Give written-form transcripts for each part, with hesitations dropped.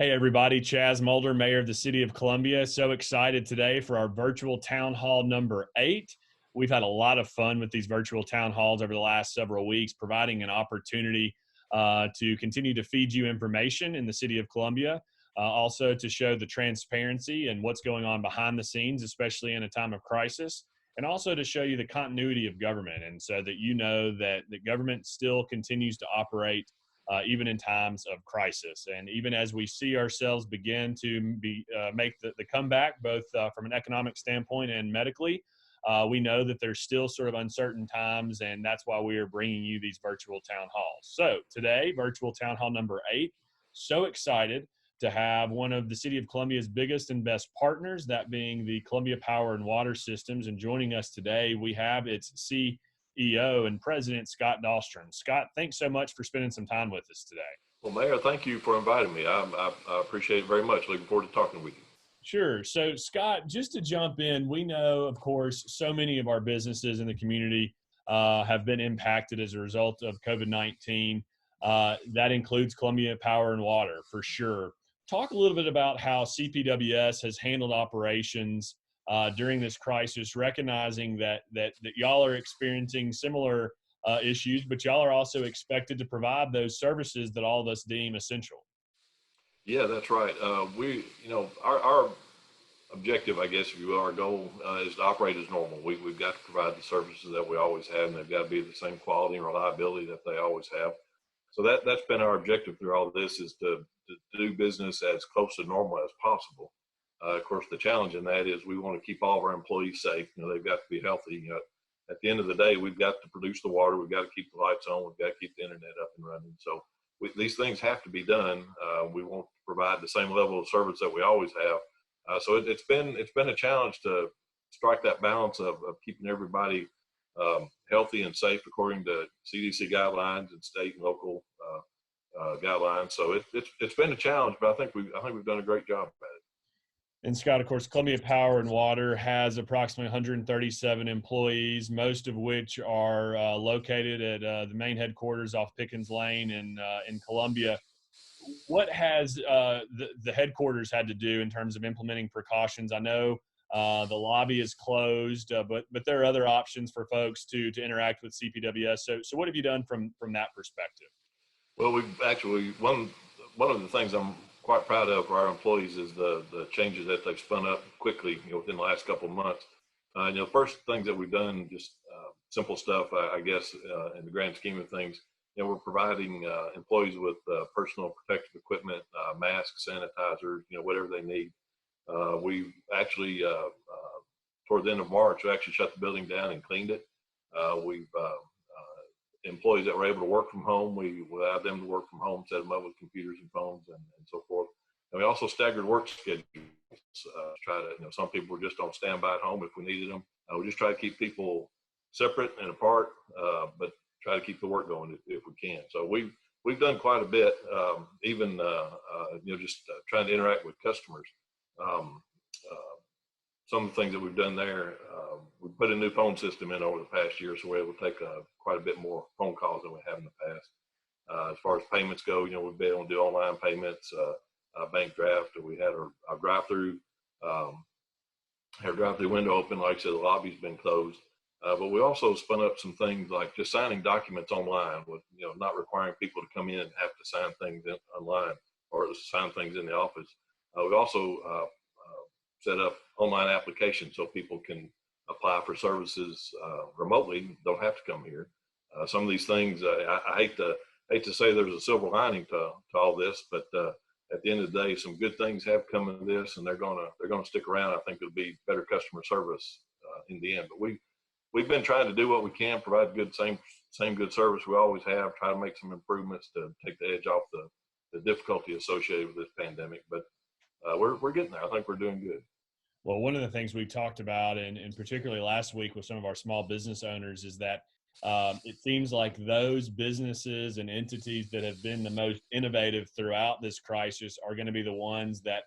Hey everybody, Chaz Molder, Mayor of the City of Columbia. So excited today for our virtual town hall number 8. We've had a lot of fun with these virtual town halls over the last several weeks, providing an opportunity to continue to feed you information in the City of Columbia, also to show the transparency and what's going on behind the scenes, especially in a time of crisis, and also to show you the continuity of government, and so that you know that the government still continues to operate even in times of crisis. And even as we see ourselves begin to make the comeback, both from an economic standpoint and medically, we know that there's still sort of uncertain times, and that's why we are bringing you these virtual town halls. So today, virtual town hall number 8, so excited to have one of the City of Columbia's biggest and best partners, that being the Columbia Power and Water Systems. And joining us today, we have its CEO and President, Scott Dahlstrom. Scott, thanks so much for spending some time with us today. Well, Mayor, thank you for inviting me. I appreciate it very much. Looking forward to talking with you. Sure. So, Scott, just to jump in, we know, of course, so many of our businesses in the community have been impacted as a result of COVID-19. That includes Columbia Power and Water, for sure. Talk a little bit about how CPWS has handled operations during this crisis, recognizing that y'all are experiencing similar issues, but y'all are also expected to provide those services that all of us deem essential. Yeah, that's right. Our objective, I guess, if you will, our goal is to operate as normal. We've got to provide the services that we always have, and they've got to be the same quality and reliability that they always have. So that's been our objective through all of this, is to do business as close to normal as possible. Of course, the challenge in that is we want to keep all of our employees safe. They've got to be healthy. At the end of the day, we've got to produce the water. We've got to keep the lights on. We've got to keep the internet up and running. So these things have to be done. We want to provide the same level of service that we always have. So it's been a challenge to strike that balance of keeping everybody healthy and safe according to CDC guidelines and state and local guidelines. So it's been a challenge, but I think we've done a great job at it. And Scott, of course, Columbia Power and Water has approximately 137 employees, most of which are located at the main headquarters off Pickens Lane in Columbia. What has the headquarters had to do in terms of implementing precautions? I know the lobby is closed, but there are other options for folks to interact with CPWS. So what have you done from that perspective? Well, we've actually, one of the things I'm quite proud of for our employees is the changes that they've spun up quickly, within the last couple of months. First things that we've done, just simple stuff, I guess, in the grand scheme of things. We're providing employees with personal protective equipment, masks, sanitizers, whatever they need. We actually, toward the end of March, we actually shut the building down and cleaned it. We've employees that were able to work from home, we allowed them to work from home, set them up with computers and phones and so forth. And we also staggered work schedules. Try to, some people were just on standby at home if we needed them. We just try to keep people separate and apart, but try to keep the work going if we can. So we've done quite a bit, even just trying to interact with customers. Some of the things that we've done there, we put a new phone system in over the past year, so we're able to take quite a bit more phone calls than we have in the past. As far as payments go, we've been able to do online payments, bank draft. We had our drive-through window open. Like I said, the lobby's been closed. But we also spun up some things like just signing documents online, with not requiring people to come in and have to sign things online or sign things in the office. We also set up online applications so people can apply for services remotely, don't have to come here. Some of these things, I hate to say there's a silver lining to all this, but at the end of the day, some good things have come of this, and they're gonna stick around. I think it'll be better customer service in the end. But we've been trying to do what we can, provide same good service we always have, try to make some improvements to take the edge off the difficulty associated with this pandemic. But we're getting there. I think we're doing good. Well, one of the things we talked about, and particularly last week with some of our small business owners, is that it seems like those businesses and entities that have been the most innovative throughout this crisis are going to be the ones that,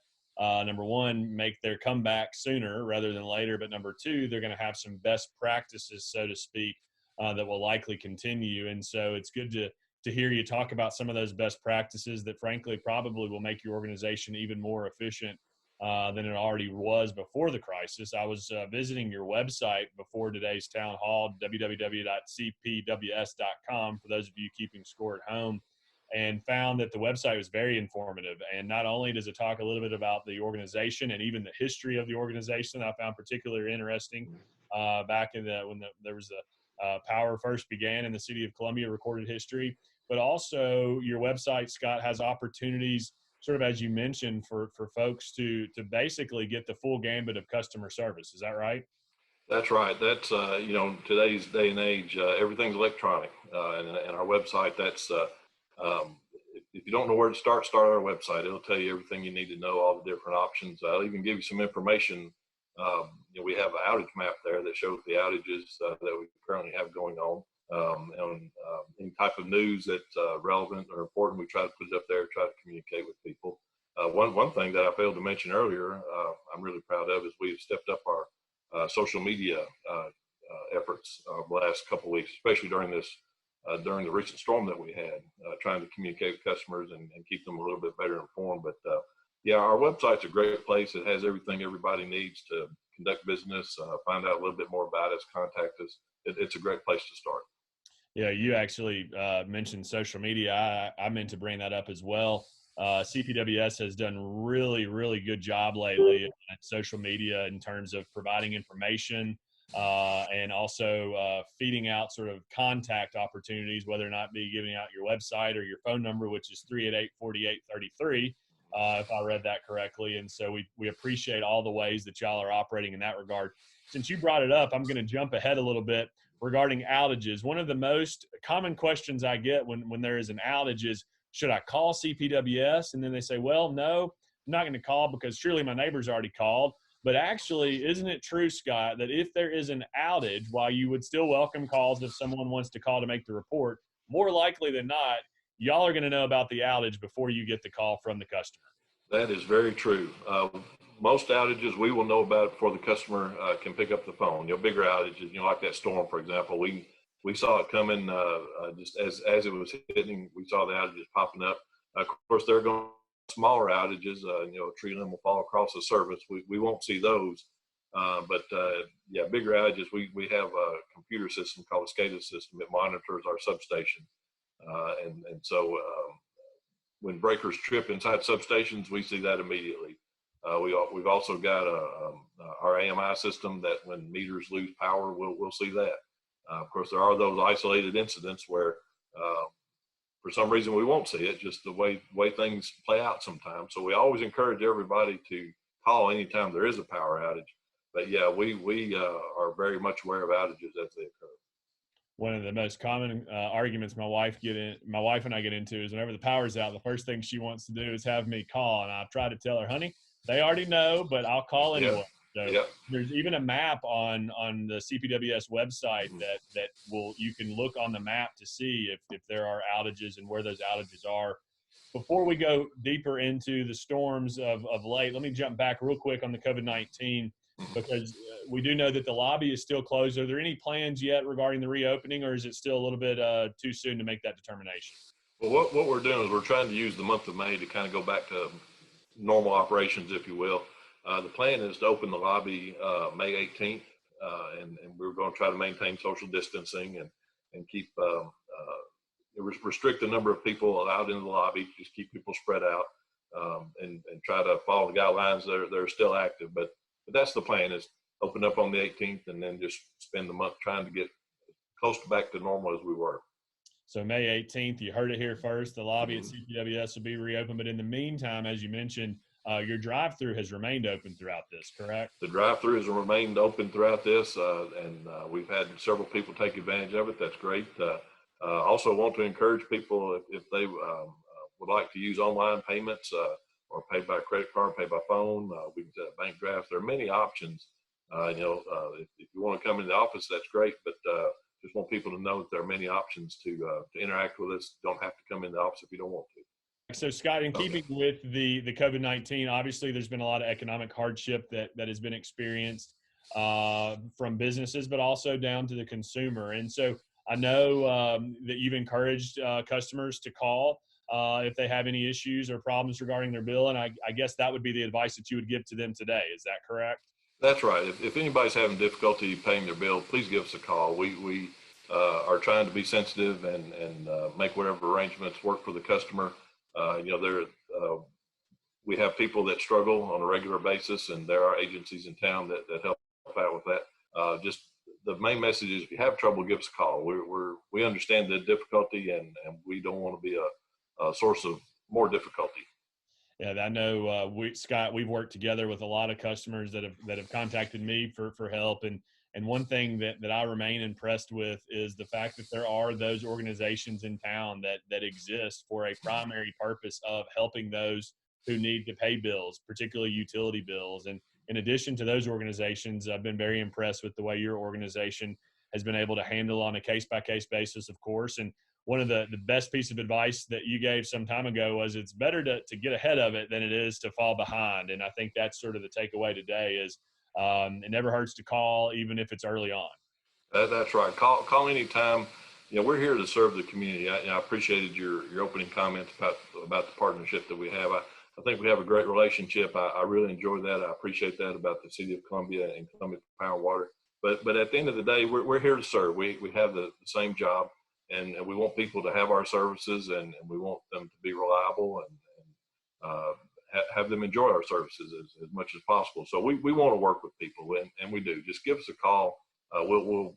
number one, make their comeback sooner rather than later, but number two, they're going to have some best practices, so to speak, that will likely continue. And so it's good to to hear you talk about some of those best practices that frankly probably will make your organization even more efficient than it already was before the crisis. I was visiting your website before today's town hall, www.cpws.com, for those of you keeping score at home, and found that the website was very informative. And not only does it talk a little bit about the organization and even the history of the organization, I found particularly interesting back in when there was power first began in the city of Columbia, recorded history. But also your website, Scott, has opportunities, sort of as you mentioned, for folks to basically get the full gambit of customer service. Is that right? That's right. That's today's day and age, everything's electronic, and our website. Um, if you don't know where to start our website. It'll tell you everything you need to know, all the different options. I'll even give you some information. We have an outage map there that shows the outages that we currently have going on. And any type of news that's relevant or important, we try to put it up there, try to communicate with people. One thing that I failed to mention earlier, I'm really proud of, is we've stepped up our social media efforts the last couple of weeks, especially during the recent storm that we had, trying to communicate with customers and keep them a little bit better informed. But yeah, our website's a great place. It has everything everybody needs to conduct business, find out a little bit more about us, contact us. It's a great place to start. Yeah, you actually mentioned social media. I meant to bring that up as well. CPWS has done really, really good job lately at social media in terms of providing information and also feeding out sort of contact opportunities, whether or not be giving out your website or your phone number, which is 388-4833, if I read that correctly. And so we appreciate all the ways that y'all are operating in that regard. Since you brought it up, I'm going to jump ahead a little bit regarding outages. One of the most common questions I get when there is an outage is, should I call CPWS? And then they say, well, no, I'm not going to call because surely my neighbor's already called. But actually, isn't it true, Scott, that if there is an outage, while you would still welcome calls if someone wants to call to make the report, more likely than not, y'all are going to know about the outage before you get the call from the customer? That is very true. Most outages, we will know about it before the customer can pick up the phone. Bigger outages, like that storm, for example, we saw it coming just as it was hitting. We saw the outages popping up. Of course, they're going smaller outages. A tree limb will fall across the service. We won't see those. But bigger outages, we have a computer system called a SCADA system. It monitors our substation. And so when breakers trip inside substations, we see that immediately. We've also got our AMI system that when meters lose power, we'll see that. Of course, there are those isolated incidents where for some reason we won't see it, just the way things play out sometimes. So we always encourage everybody to call anytime there is a power outage. But yeah, we are very much aware of outages as they occur. One of the most common arguments my wife and I get into is whenever the power's out, the first thing she wants to do is have me call. And I try to tell her, honey, they already know, but I'll call anyway. So there's even a map on the CPWS website that you can look on the map to see if there are outages and where those outages are. Before we go deeper into the storms of late, let me jump back real quick on the COVID-19, because we do know that the lobby is still closed. Are there any plans yet regarding the reopening, or is it still a little bit too soon to make that determination? Well, what we're doing is we're trying to use the month of May to kind of go back to normal operations, if you will. The plan is to open the lobby May 18th, and we're going to try to maintain social distancing and keep restrict the number of people allowed in the lobby, just keep people spread out, and try to follow the guidelines that are still active. But that's the plan, is open up on the 18th and then just spend the month trying to get close to back to normal as we were. So May 18th, you heard it here first. The lobby at CPWS will be reopened. But in the meantime, as you mentioned, your drive-through has remained open throughout this, correct? The drive-through has remained open throughout this, and we've had several people take advantage of it. That's great. Also want to encourage people, if they would like to use online payments or pay by credit card, pay by phone, we can set up bank drafts. There are many options. If you want to come in the office, that's great, but just want people to know that there are many options to interact with us. Don't have to come in the office if you don't want to. So, Scott, in keeping with the COVID-19, obviously there's been a lot of economic hardship that has been experienced from businesses, but also down to the consumer. And so I know that you've encouraged customers to call if they have any issues or problems regarding their bill, and I guess that would be the advice that you would give to them today. Is that correct? That's right. If anybody's having difficulty paying their bill, please give us a call. We are trying to be sensitive and make whatever arrangements work for the customer. We have people that struggle on a regular basis, and there are agencies in town that help out with that. Just the main message is, if you have trouble, give us a call. We understand the difficulty, and we don't want to be a source of more difficulty. Yeah, I know Scott, we've worked together with a lot of customers that have contacted me for help, and one thing that I remain impressed with is the fact that there are those organizations in town that exist for a primary purpose of helping those who need to pay bills, particularly utility bills. And in addition to those organizations, I've been very impressed with the way your organization has been able to handle on a case-by-case basis, of course. And one of the best piece of advice that you gave some time ago was it's better to get ahead of it than it is to fall behind. And I think that's sort of the takeaway today is it never hurts to call, even if it's early on. That's right. Call anytime. We're here to serve the community. I appreciated your opening comments about the partnership that we have. I think we have a great relationship. I really enjoy that. I appreciate that about the City of Columbia and Columbia Power and Water. But at the end of the day, we're here to serve. We have the same job, and we want people to have our services, and we want them to be reliable and have them enjoy our services as much as possible. So we want to work with people, and we do. Just give us a call. We'll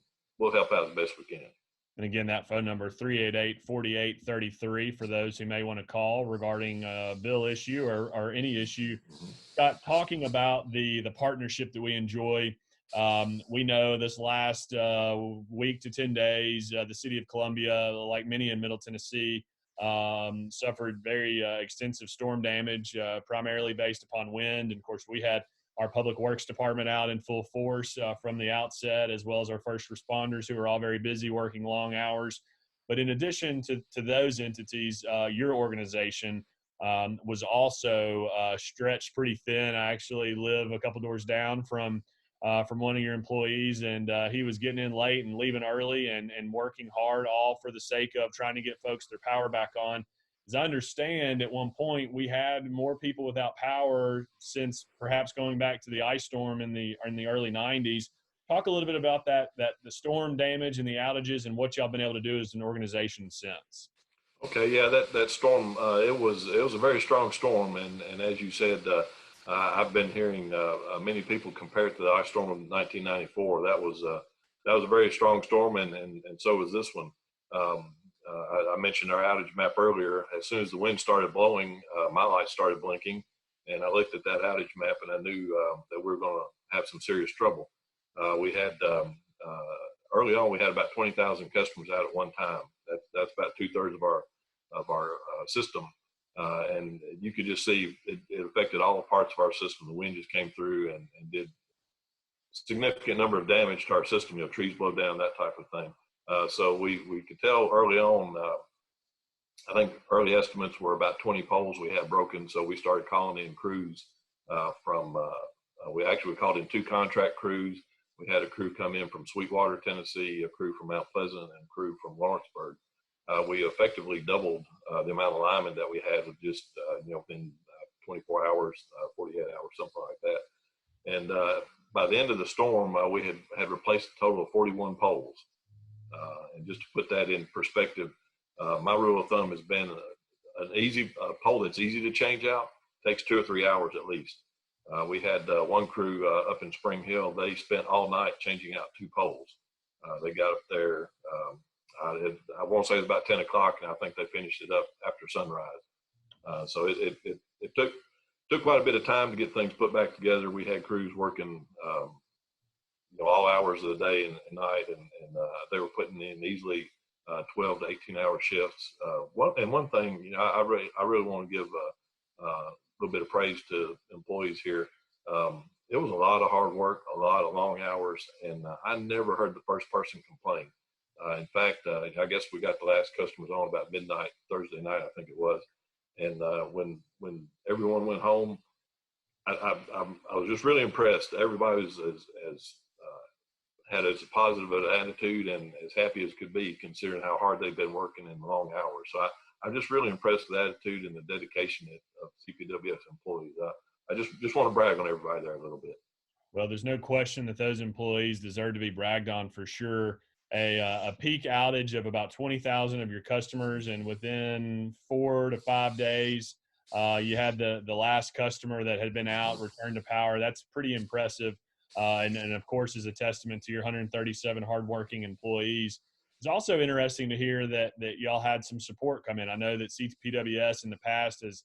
help out as best we can. And again, that phone number, 388-4833, for those who may want to call regarding a bill issue or any issue. Scott, talking about the partnership that we enjoy, we know this last week to 10 days, the City of Columbia, like many in Middle Tennessee, suffered very extensive storm damage, primarily based upon wind. And of course, we had our Public Works Department out in full force from the outset, as well as our first responders, who are all very busy working long hours. But in addition to those entities, your organization was also stretched pretty thin. I actually live a couple doors down from one of your employees, and he was getting in late and leaving early and working hard, all for the sake of trying to get folks their power back on. As I understand, at one point we had more people without power since perhaps going back to the ice storm in the early 90s. Talk a little bit about the storm damage and the outages and what y'all been able to do as an organization since. Okay, yeah, that storm, it was a very strong storm, and as you said, I've been hearing many people compare it to the ice storm of 1994. That was a very strong storm, and so was this one. I mentioned our outage map earlier. As soon as the wind started blowing, my lights started blinking, and I looked at that outage map, and I knew that we were going to have some serious trouble. We had early on, we had about 20,000 customers out at one time. That's about 2/3 of our system, and you could just see it affected all the parts of our system. The wind just came through and did significant number of damage to our system. Trees blow down, that type of thing. So we could tell early on. I think early estimates were about 20 poles we had broken. So we started calling in crews we actually called in 2 contract crews. We had a crew come in from Sweetwater, Tennessee, a crew from Mount Pleasant, and a crew from Lawrenceburg. We effectively doubled the amount of linemen that we had with just within 24 hours, 48 hours, something like that. And by the end of the storm, we had replaced a total of 41 poles. And just to put that in perspective, my rule of thumb has been an easy pole that's easy to change out takes 2 or 3 hours at least. We had one crew up in Spring Hill. They spent all night changing out 2 poles. They got up there. I won't say it was about 10 o'clock, and I think they finished it up after sunrise. So it took quite a bit of time to get things put back together. We had crews working all hours of the day and night, and they were putting in easily 12 to 18-hour shifts. One thing, I really want to give a little bit of praise to employees here. It was a lot of hard work, a lot of long hours, and I never heard the first person complain. In fact, I guess we got the last customers on about midnight Thursday night, I think it was. And when everyone went home, I was just really impressed. Everybody was as had as positive an attitude and as happy as could be, considering how hard they've been working in long hours. So I'm just really impressed with the attitude and the dedication of CPWS employees. I just want to brag on everybody there a little bit. Well, there's no question that those employees deserve to be bragged on for sure. A peak outage of about 20,000 of your customers, and within 4 to 5 days, you had the last customer that had been out return to power. That's pretty impressive, and of course is a testament to your 137 hardworking employees. It's also interesting to hear that y'all had some support come in. I know that CPWS in the past has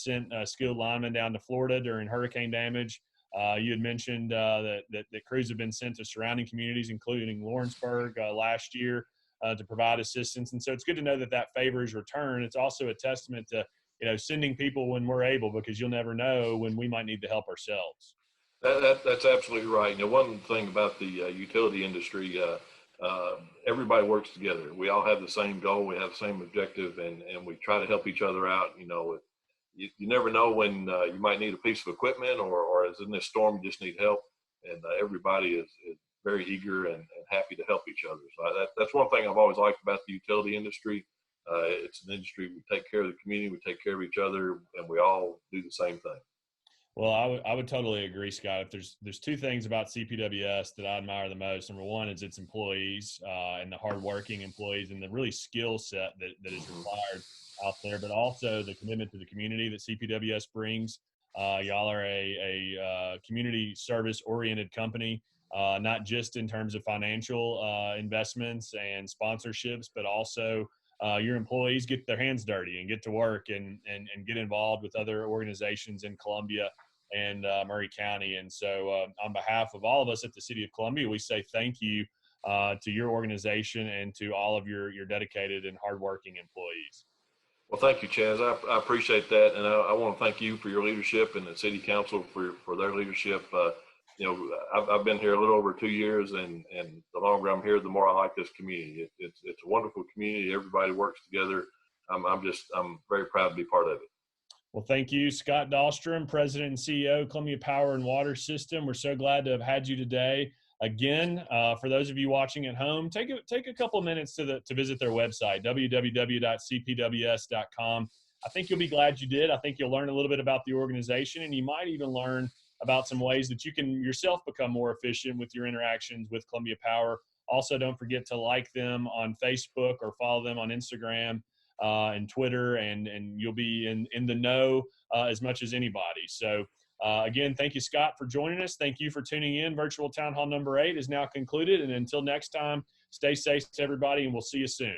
sent skilled linemen down to Florida during hurricane damage. You had mentioned that crews have been sent to surrounding communities, including Lawrenceburg last year, to provide assistance. And so it's good to know that favor is returned. It's also a testament to sending people when we're able, because you'll never know when we might need to help ourselves. That's absolutely right. One thing about the utility industry, everybody works together. We all have the same goal. We have the same objective, and we try to help each other out. You never know when you might need a piece of equipment, or as in this storm, you just need help. And everybody is very eager and happy to help each other. So that's one thing I've always liked about the utility industry. It's an industry, we take care of the community, we take care of each other, and we all do the same thing. Well, I would totally agree, Scott. If there's two things about CPWS that I admire the most. Number one is its employees and the hardworking employees and the really skill set that is required out there, but also the commitment to the community that CPWS brings. Y'all are a community service oriented company, not just in terms of financial investments and sponsorships, but also your employees get their hands dirty and get to work and get involved with other organizations in Columbia and Murray County. And so on behalf of all of us at the City of Columbia, we say thank you to your organization and to all of your dedicated and hardworking employees. Well, thank you, Chaz. I appreciate that. And I want to thank you for your leadership and the City Council for their leadership. I've been here a little over 2 years, and the longer I'm here, the more I like this community. It's a wonderful community. Everybody works together. I'm very proud to be part of it. Well, thank you, Scott Dahlstrom, President and CEO, Columbia Power and Water System. We're so glad to have had you today. Again, for those of you watching at home, take a couple of minutes to visit their website, www.cpws.com. I think you'll be glad you did. I think you'll learn a little bit about the organization, and you might even learn about some ways that you can yourself become more efficient with your interactions with Columbia Power. Also, don't forget to like them on Facebook or follow them on Instagram and Twitter, and you'll be in the know as much as anybody. So again, thank you, Scott, for joining us. Thank you for tuning in. Virtual Town Hall number 8 is now concluded. And until next time, stay safe, everybody, and we'll see you soon.